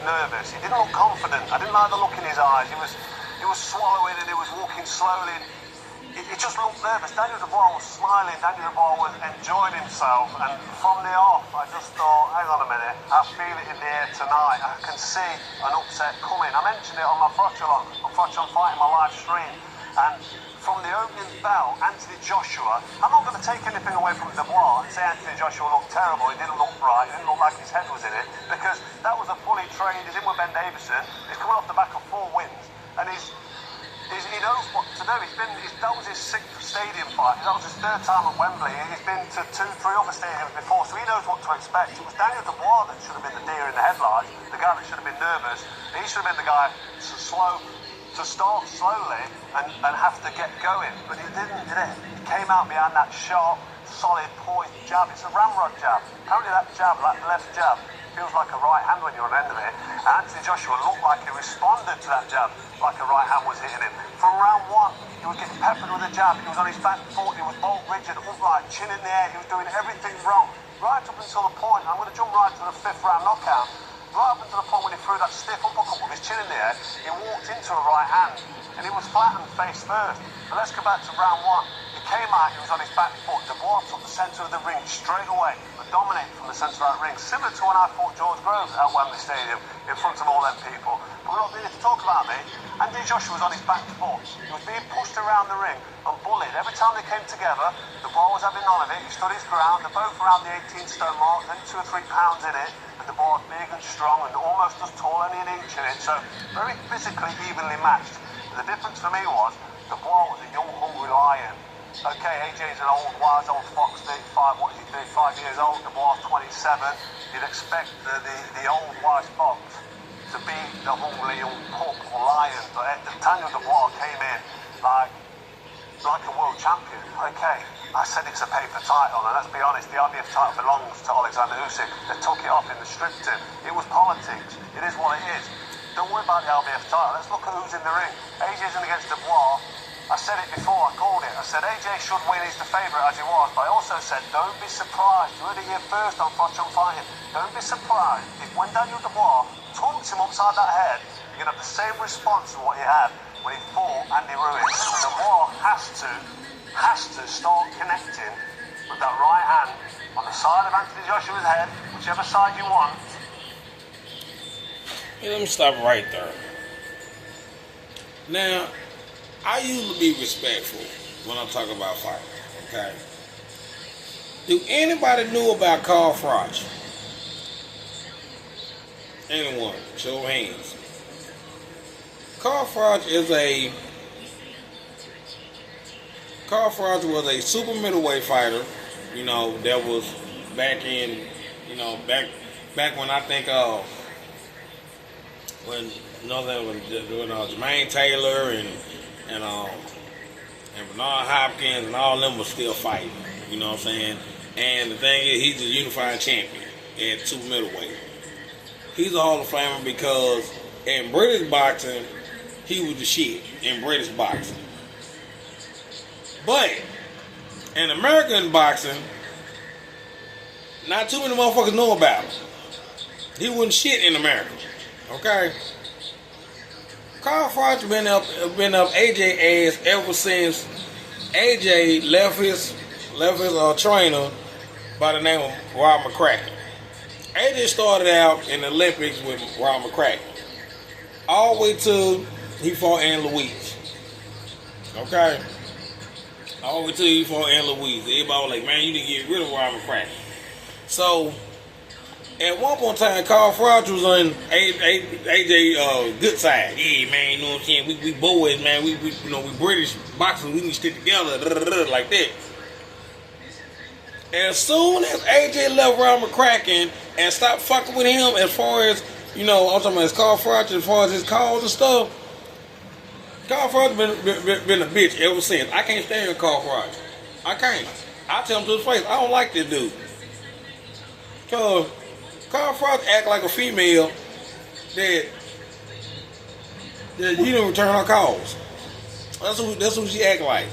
nervous. He didn't look confident. I didn't like the look in his eyes. He was swallowing and he was walking slowly. He just looked nervous. Daniel Dubois was smiling. Daniel Dubois was enjoying himself. And from the off, I just thought, hang on a minute, I feel it in the air tonight. I can see an upset coming. I mentioned it on my Froch on Fighting, my live stream. And from the opening bell, Anthony Joshua, I'm not going to take anything away from Dubois and say Anthony Joshua looked terrible. He didn't look right. It didn't look like his head was in it. Because that was a fully trained, he's in with Ben Davison. He's coming off the back of 4 wins. And he knows what to do. That was his 6th stadium fight. That was his 3rd time at Wembley. He's been to 2, 3 other stadiums before, so he knows what to expect. It was Daniel Dubois that should have been the deer in the headlights, the guy that should have been nervous. He should have been the guy to start slowly and have to get going. But he didn't, did it? He came out behind that sharp, solid, poised jab. It's a ramrod jab. Apparently that jab, that left jab, feels like a right hand when you're on the end of it. And Anthony Joshua looked like he responded to that jab like a right hand was hitting him. From round 1, he was getting peppered with a jab. He was on his back foot. He was bolt rigid, upright, chin in the air. He was doing everything wrong. Right up until the point, I'm going to jump right to the 5th round knockout. Right up until the point when he threw that stiff uppercut with his chin in the air, he walked into a right hand. And he was flattened face first. But let's go back to round 1. Came out, he was on his back foot. Dubois took the centre of the ring straight away and dominated from the centre of that ring, similar to when I fought George Groves at Wembley Stadium in front of all them people. But we're not here to talk about me. Anthony Joshua was on his back foot. He was being pushed around the ring and bullied. Every time they came together, Dubois was having none of it. He stood his ground. They're both around the 18-stone mark, then 2 or 3 pounds in it. And Dubois was big and strong and almost as tall, only an inch in it. So very physically evenly matched. And the difference for me was Dubois was a young, hungry lion. Okay, AJ's an old, wise old fox, 35, what is he, 35 years old, Dubois 27. You'd expect the old wise fox to be the hungry young pup or lion, but Daniel Dubois came in like a world champion. Okay, I said it's a paper title, and let's be honest, the IBF title belongs to Alexander Usyk. They took it off in the strictures. It was politics. It is what it is. Don't worry about the IBF title. Let's look at who's in the ring. AJ's in against Dubois. I said it before, I called it. I said AJ should win, he's the favourite as he was. But I also said, don't be surprised. You heard it here first on Froch on Fighting. Don't be surprised if when Daniel Dubois talks him upside that head, you're going to have the same response to what he had when he fought Andy Ruiz. Dubois has to start connecting with that right hand on the side of Anthony Joshua's head, whichever side you want. Hey, let me stop right there. Now, I usually be respectful when I'm talking about fighting, okay? Do anybody know about Carl Froch? Anyone? Show of hands. Carl Froch was a super middleweight fighter, you know, that was back in, you know, back when I think when Jermaine Taylor and Bernard Hopkins and all them was still fighting, you know what I'm saying? And the thing is, he's the unified champion at super middleweight. He's a Hall of Famer because in British boxing, he was the shit in British boxing. But in American boxing, not too many motherfuckers know about him. He wasn't shit in America, okay? Carl Froch been up AJ ass ever since AJ left his trainer by the name of Rob McCracken. AJ started out in the Olympics with Rob McCracken, all the way till he fought Ann Louise. Okay, all the way till he fought Ann Louise. Everybody was like, "Man, you need to get rid of Rob McCracken." So at one point in time, Carl Froch was on AJ good side. Yeah, man, you know what I'm saying? We boys, man. We British boxers. We can stick together like that. And as soon as AJ left Rob McCracken and stopped fucking with him, as far as, you know, I'm talking about his Carl Froch, as far as his calls and stuff, Carl Froch been a bitch ever since. I can't stand Carl Froch. I can't. I tell him to his face, I don't like this dude. Cause Carl Froch act like a female that he don't return her calls. That's who she act like.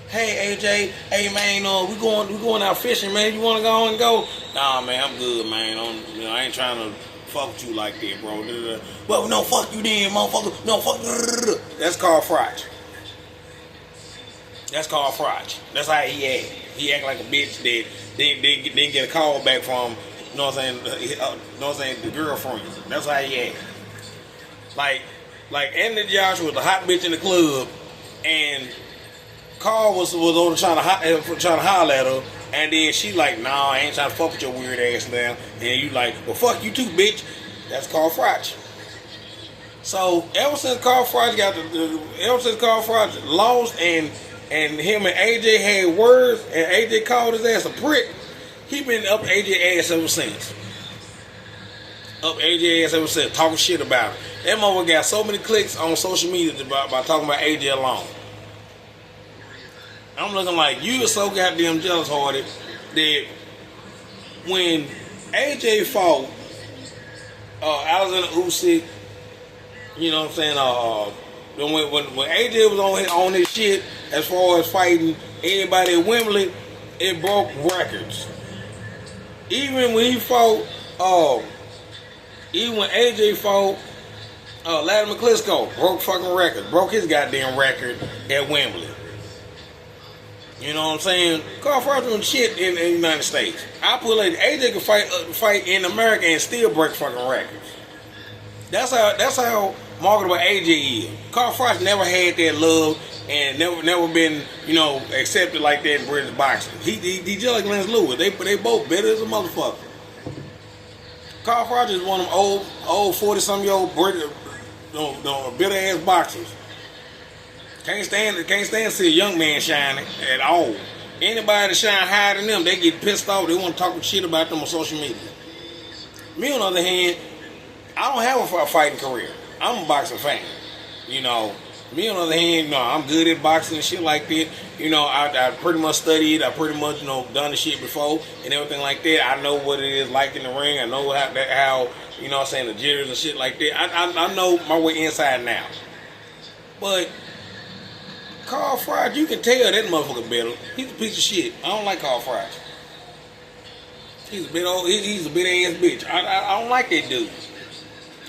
Hey AJ, hey man, we going out fishing, man. You wanna go and go? Nah, man, I'm good, man. I ain't trying to fuck with you like that, bro. Well, no, fuck you then, motherfucker. No, fuck. That's called Froch. That's called Froch. That's how he act. He act like a bitch that didn't get a call back from, you know what I'm saying, the girlfriend. That's how he act. Like Anthony Joshua was the hot bitch in the club, and Carl was over trying to holler at her, and then she like, nah, I ain't trying to fuck with your weird ass now. And you like, well, fuck you too, bitch. That's called Froch. So ever since Carl Froch lost and him and AJ had words, and AJ called his ass a prick, he been up AJ ass ever since. Talking shit about it. That motherfucker got so many clicks on social media by talking about AJ alone. I'm looking like, you are so goddamn jealous hearted that when AJ fought Alexander Usyk, you know what I'm saying, when AJ was on his shit as far as fighting anybody at Wembley, it broke records. Even when he fought, even when AJ fought Larry McClisco, broke fucking records, broke his goddamn record at Wembley. You know what I'm saying? Carl Froch doing shit in the United States. I put like AJ can fight in America and still break fucking records. That's how marketable AJ is. Carl Froch never had that love and never been, you know, accepted like that in British boxing. He just like Lance Lewis. They both better as a motherfucker. Carl Froch is one of them old 40-something-year-old British, bitter ass boxers. Can't stand to see a young man shining at all. Anybody that shine higher than them, they get pissed off. They want to talk shit about them on social media. Me, on the other hand, I don't have a fighting career. I'm a boxing fan. You know, me on the other hand, I'm good at boxing and shit like that. You know, I pretty much studied. I pretty much, done the shit before and everything like that. I know what it is like in the ring. I know how you know what I'm saying, the jitters and shit like that. I know my way inside now. But Carl Froch, you can tell that motherfucker better. He's a piece of shit. I don't like Carl Froch. He's a bit ass bitch. I don't like that dude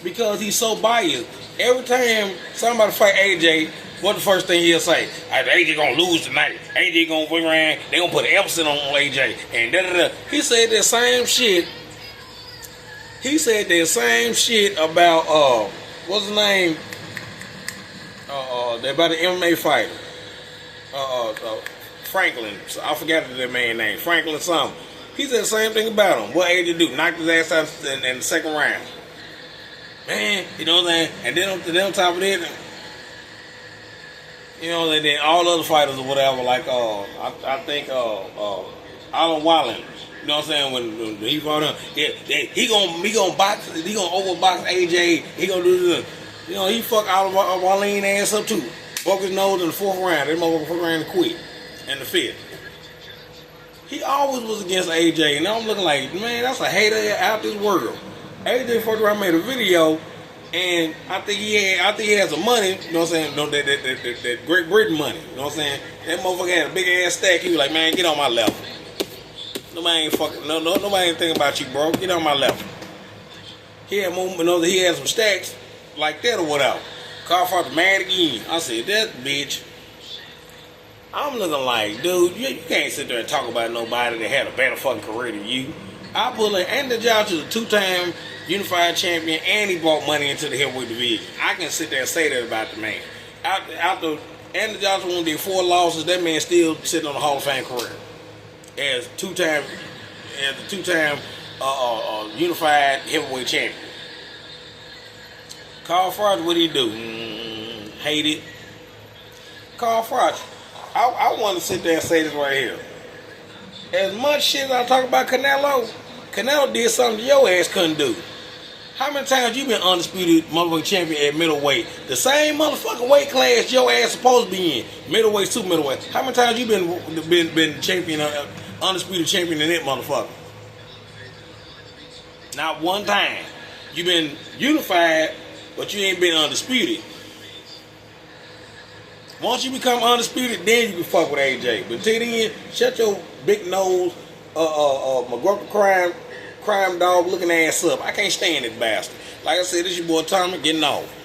because he's so biased. Every time somebody fight AJ, what the first thing he'll say? AJ gonna lose tonight. AJ gonna win around. They gonna put an emphasis on AJ and da da da. He said that same shit. He said that same shit about what's his name? About the MMA fighter. Franklin. I forgot that man's name. Franklin something. He said the same thing about him. What AJ do? Knocked his ass out in the second round. Man, you know what I'm saying? And then on top of that, you know, and then all other fighters or whatever, like I think Alan Wallen. You know what I'm saying? When he fought him, he gonna box, he gonna overbox AJ. He gonna do this. You know, he fucked Alan Wallen ass up too. Broke his nose in the fourth round. That motherfucker ran and quit in the fifth. He always was against AJ, and now I'm looking like, man, that's a hater out this world. AJ fucked around, made a video, and I think he had some money. You know what I'm saying? That Great Britain money. You know what I'm saying? That motherfucker had a big ass stack. He was like, man, get on my level. Nobody ain't thinking about you, bro. Get on my level. He had more, he had some stacks like that or whatever. Carl Froch mad again. I said, that bitch. I'm looking like, dude, you can't sit there and talk about nobody that had a better fucking career than you. I put like Anthony Joshua is a 2-time unified champion, and he brought money into the heavyweight division. I can sit there and say that about the man. After Anthony Joshua won the 4 losses, that man still sitting on the Hall of Fame career as the 2-time unified heavyweight champion. Carl Froch, what did he do? Hate it. Carl Froch, I want to sit there and say this right here. As much shit as I talk about Canelo did something your ass couldn't do. How many times you been undisputed motherfucking champion at middleweight? The same motherfucking weight class your ass supposed to be in. Middleweight, super middleweight. How many times you been champion, undisputed champion in that motherfucker? Not one time. You been unified, but you ain't been undisputed. Once you become undisputed, then you can fuck with AJ. But till then, shut your big nose, McGrucker crime dog looking ass up. I can't stand it bastard. Like I said, this your boy Tommy getting off.